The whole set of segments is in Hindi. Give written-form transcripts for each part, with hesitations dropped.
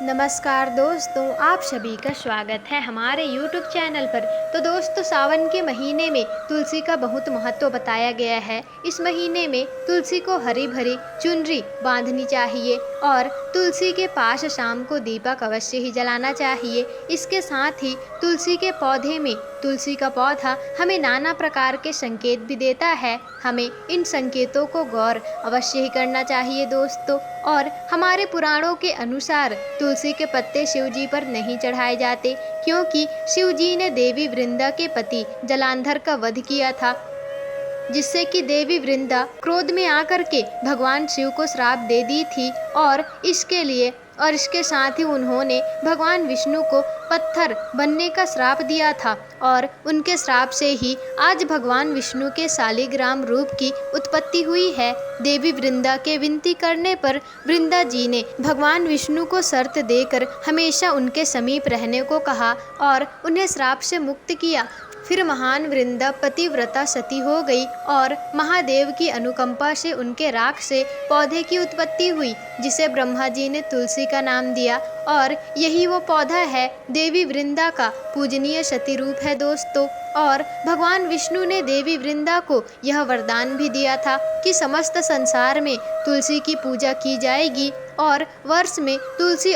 नमस्कार दोस्तों, आप सभी का स्वागत है हमारे YouTube चैनल पर। तो दोस्तों, सावन के महीने में तुलसी का बहुत महत्व बताया गया है। इस महीने में तुलसी को हरी भरी चुनरी बांधनी चाहिए और तुलसी के पास शाम को दीपक अवश्य ही जलाना चाहिए। इसके साथ ही तुलसी के पौधे में तुलसी का पौधा हमें नाना प्रकार के संकेत भी देता है। हमें इन संकेतों को गौर अवश्य ही करना चाहिए दोस्तों। और हमारे पुराणों के अनुसार तुलसी के पत्ते शिव जी पर नहीं चढ़ाए जाते, क्योंकि शिव जी ने देवी वृंदा के पति जलांधर का वध किया था, जिससे कि देवी वृंदा क्रोध में आकर के भगवान शिव को श्राप दे दी थी। और इसके साथ ही उन्होंने भगवान विष्णु को पत्थर बनने का श्राप दिया था। और उनके श्राप से ही आज भगवान विष्णु के शालिग्राम रूप की उत्पत्ति हुई है। देवी वृंदा के विनती करने पर वृंदा जी ने भगवान विष्णु को शर्त देकर हमेशा उनके समीप रहने को कहा और उन्हें श्राप से मुक्त किया। फिर महान वृंदा पतिव्रता सती हो गई और महादेव की अनुकंपा से उनके राख से पौधे की उत्पत्ति हुई, जिसे ब्रह्मा जी ने तुलसी का नाम दिया। और यही वो पौधा है, देवी वृंदा का पूजनीय सती रूप है दोस्तों। और भगवान विष्णु ने देवी वृंदा को यह वरदान भी दिया था कि समस्त संसार में तुलसी की पूजा की जाएगी और वर्ष में तुलसी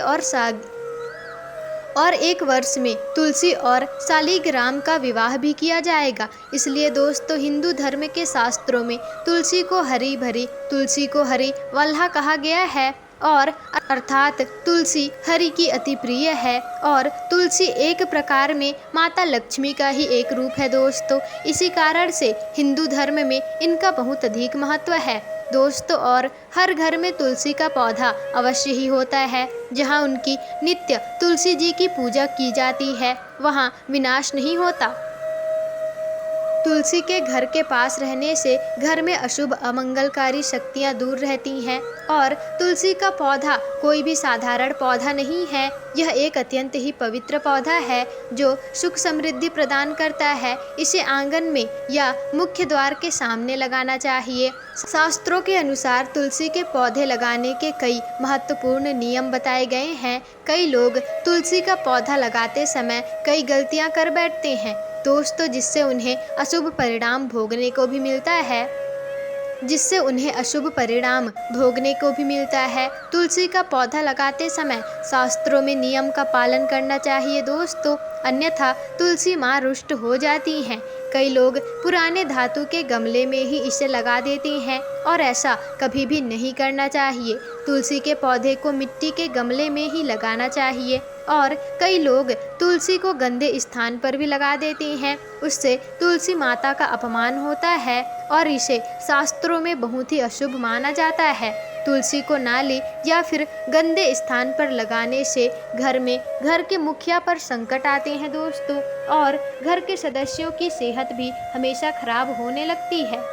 और एक वर्ष में तुलसी और शालिग्राम का विवाह भी किया जाएगा। इसलिए दोस्तों, हिंदू धर्म के शास्त्रों में तुलसी को हरी भरी, तुलसी को हरी वल्हा कहा गया है। और अर्थात तुलसी हरि की अति प्रिय है और तुलसी एक प्रकार में माता लक्ष्मी का ही एक रूप है दोस्तों। इसी कारण से हिंदू धर्म में इनका बहुत अधिक महत्व है दोस्तों। और हर घर में तुलसी का पौधा अवश्य ही होता है। जहाँ उनकी नित्य तुलसी जी की पूजा की जाती है, वहाँ विनाश नहीं होता। तुलसी के घर के पास रहने से घर में अशुभ अमंगलकारी शक्तियाँ दूर रहती हैं। और तुलसी का पौधा कोई भी साधारण पौधा नहीं है, यह एक अत्यंत ही पवित्र पौधा है जो सुख समृद्धि प्रदान करता है। इसे आंगन में या मुख्य द्वार के सामने लगाना चाहिए। शास्त्रों के अनुसार तुलसी के पौधे लगाने के कई महत्वपूर्ण नियम बताए गए हैं। कई लोग तुलसी का पौधा लगाते समय कई गलतियाँ कर बैठते हैं दोस्तों, जिससे उन्हें अशुभ परिणाम भोगने को भी मिलता है। तुलसी का पौधा लगाते समय शास्त्रों में नियम का पालन करना चाहिए दोस्तों, अन्यथा तुलसी माँ रुष्ट हो जाती हैं। कई लोग पुराने धातु के गमले में ही इसे लगा देते हैं और ऐसा कभी भी नहीं करना चाहिए। तुलसी के पौधे को मिट्टी के गमले में ही लगाना चाहिए। और कई लोग तुलसी को गंदे स्थान पर भी लगा देते हैं, उससे तुलसी माता का अपमान होता है और इसे शास्त्रों में बहुत ही अशुभ माना जाता है। तुलसी को नाली या फिर गंदे स्थान पर लगाने से घर के मुखिया पर संकट आते हैं दोस्तों, और घर के सदस्यों की सेहत भी हमेशा खराब होने लगती है,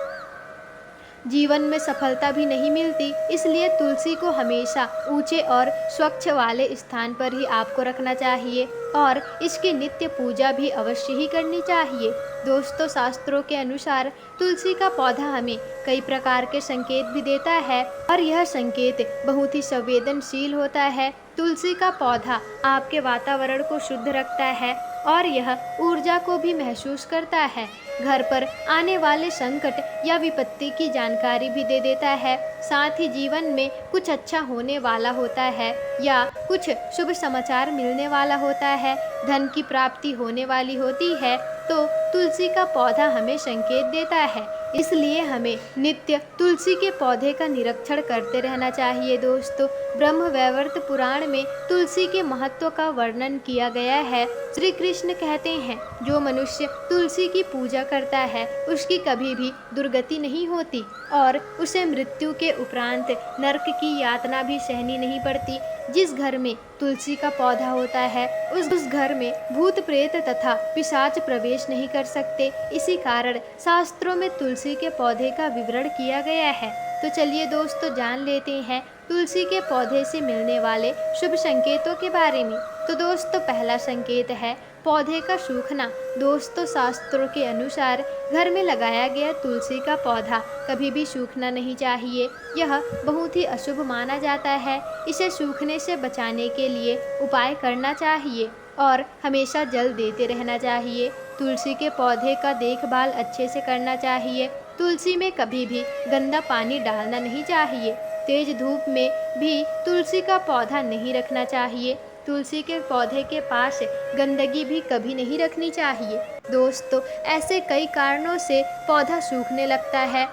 जीवन में सफलता भी नहीं मिलती। इसलिए तुलसी को हमेशा ऊंचे और स्वच्छ वाले स्थान पर ही आपको रखना चाहिए और इसकी नित्य पूजा भी अवश्य ही करनी चाहिए दोस्तों। शास्त्रों के अनुसार तुलसी का पौधा हमें कई प्रकार के संकेत भी देता है और यह संकेत बहुत ही संवेदनशील होता है। तुलसी का पौधा आपके वातावरण को शुद्ध रखता है और यह ऊर्जा को भी महसूस करता है। घर पर आने वाले संकट या विपत्ति की जानकारी भी दे देता है। साथ ही जीवन में कुछ अच्छा होने वाला होता है या कुछ शुभ समाचार मिलने वाला होता है, धन की प्राप्ति होने वाली होती है, तो तुलसी का पौधा हमें संकेत देता है। इसलिए हमें नित्य तुलसी के पौधे का निरीक्षण करते रहना चाहिए दोस्तों। ब्रह्म वैवर्त पुराण में तुलसी के महत्व का वर्णन किया गया है। श्री कृष्ण कहते हैं, जो मनुष्य तुलसी की पूजा करता है उसकी कभी भी दुर्गति नहीं होती और उसे मृत्यु के उपरांत नरक की यातना भी सहनी नहीं पड़ती। जिस घर में तुलसी का पौधा होता है उस घर में भूत प्रेत तथा पिशाच प्रवेश नहीं कर सकते। इसी कारण शास्त्रों में तुलसी के पौधे का विवरण किया गया है। तो चलिए दोस्तों, जान लेते हैं तुलसी के पौधे से मिलने वाले शुभ संकेतों के बारे में। तो दोस्तों, पहला संकेत है पौधे का सूखना। दोस्तों, शास्त्रों के अनुसार घर में लगाया गया तुलसी का पौधा कभी भी सूखना नहीं चाहिए। यह बहुत ही अशुभ माना जाता है। इसे सूखने से बचाने के लिए उपाय करना चाहिए और हमेशा जल देते रहना चाहिए। तुलसी के पौधे का देखभाल अच्छे से करना चाहिए। तुलसी में कभी भी गंदा पानी डालना नहीं चाहिए। तेज धूप में भी तुलसी का पौधा नहीं रखना चाहिए। तुलसी के पौधे के पास गंदगी भी कभी नहीं रखनी चाहिए। दोस्तों, ऐसे कई कारणों से पौधा सूखने लगता है,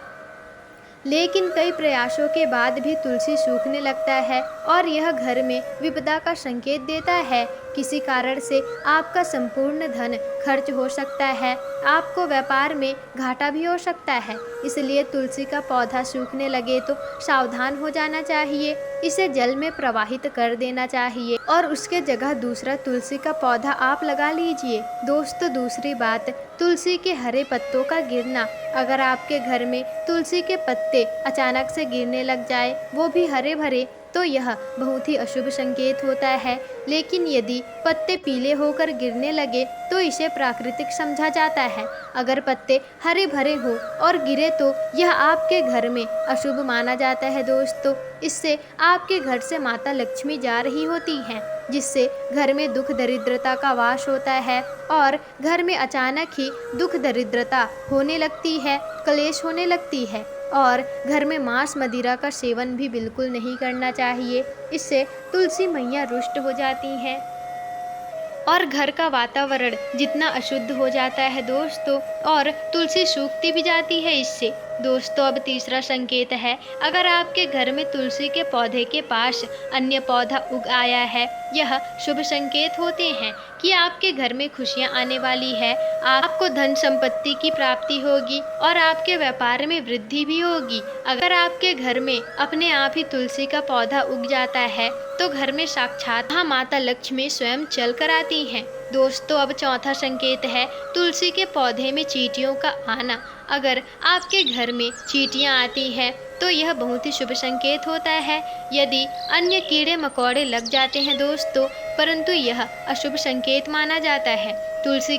लेकिन कई प्रयासों के बाद भी तुलसी सूखने लगता है और यह घर में विपदा का संकेत देता है। किसी कारण से आपका संपूर्ण धन खर्च हो सकता है, आपको व्यापार में घाटा भी हो सकता है। इसलिए तुलसी का पौधा सूखने लगे तो सावधान हो जाना चाहिए। इसे जल में प्रवाहित कर देना चाहिए और उसके जगह दूसरा तुलसी का पौधा आप लगा लीजिए। दोस्तों, दूसरी बात, तुलसी के हरे पत्तों का गिरना। अगर आपके घर में तुलसी के पत्ते अचानक से गिरने लग जाए, वो भी हरे भरे, तो यह बहुत ही अशुभ संकेत होता है। लेकिन यदि पत्ते पीले होकर गिरने लगे तो इसे प्राकृतिक समझा जाता है। अगर पत्ते हरे भरे हो और गिरे तो यह आपके घर में अशुभ माना जाता है। दोस्तों, इससे आपके घर से माता लक्ष्मी जा रही होती हैं, जिससे घर में दुख दरिद्रता का वास होता है और घर में अचानक ही दुख दरिद्रता होने लगती है, क्लेश होने लगती है। और घर में मांस मदिरा का सेवन भी बिल्कुल नहीं करना चाहिए। इससे तुलसी मैया रुष्ट हो जाती हैं और घर का वातावरण जितना अशुद्ध हो जाता है दोस्तों, और तुलसी सूखती भी जाती है इससे। दोस्तों, अब तीसरा संकेत है, अगर आपके घर में तुलसी के पौधे के पास अन्य पौधा उग आया है, यह शुभ संकेत होते हैं कि आपके घर में खुशियां आने वाली है। आपको धन संपत्ति की प्राप्ति होगी और आपके व्यापार में वृद्धि भी होगी। अगर आपके घर में अपने आप ही तुलसी का पौधा उग जाता है तो घर में साक्षात माता लक्ष्मी स्वयं चल कर आती हैं। दोस्तों, अब चौथा संकेत है तुलसी के पौधे में चींटियों का आना। अगर आपके घर में चींटियां आती हैं तो यह बहुत ही शुभ संकेत होता है। यदि अन्य कीड़े मकोड़े लग जाते हैं दोस्तों, परंतु यह अशुभ संकेत माना जाता है। तुलसी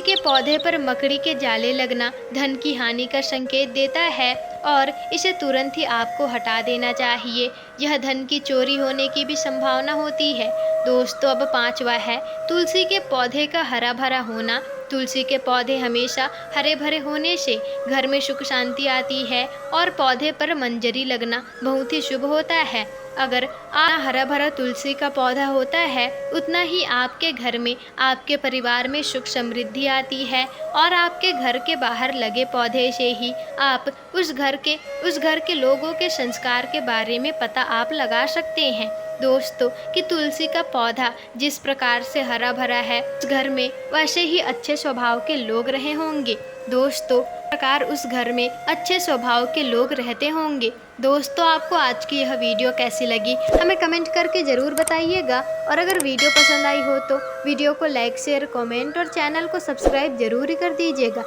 के पौधे पर मकड़ी के जाले लगना धन की हानि का संकेत देता है और इसे तुरंत ही आपको हटा देना चाहिए। यह धन की चोरी होने की भी संभावना होती है। दोस्तों, अब पांचवा है तुलसी के पौधे का हरा भरा होना। तुलसी के पौधे हमेशा हरे भरे होने से घर में सुख शांति आती है और पौधे पर मंजरी लगना बहुत ही शुभ होता है। अगर हरा भरा तुलसी का पौधा होता है, उतना ही आपके घर में, आपके परिवार में सुख समृद्धि आती है और आपके घर के बाहर लगे पौधे से ही आप उस घर के लोगों के संस्कार के बारे में पता आप लगा सकते हैं। दोस्तों, कि तुलसी का पौधा जिस प्रकार से हरा भरा है, उस घर में वैसे ही अच्छे स्वभाव के लोग रहे होंगे। दोस्तों, प्रकार उस घर में अच्छे स्वभाव के लोग रहते होंगे। दोस्तों, आपको आज की यह वीडियो कैसी लगी हमें कमेंट करके ज़रूर बताइएगा और अगर वीडियो पसंद आई हो तो वीडियो को लाइक, शेयर, कमेंट और चैनल को सब्सक्राइब जरूर कर दीजिएगा।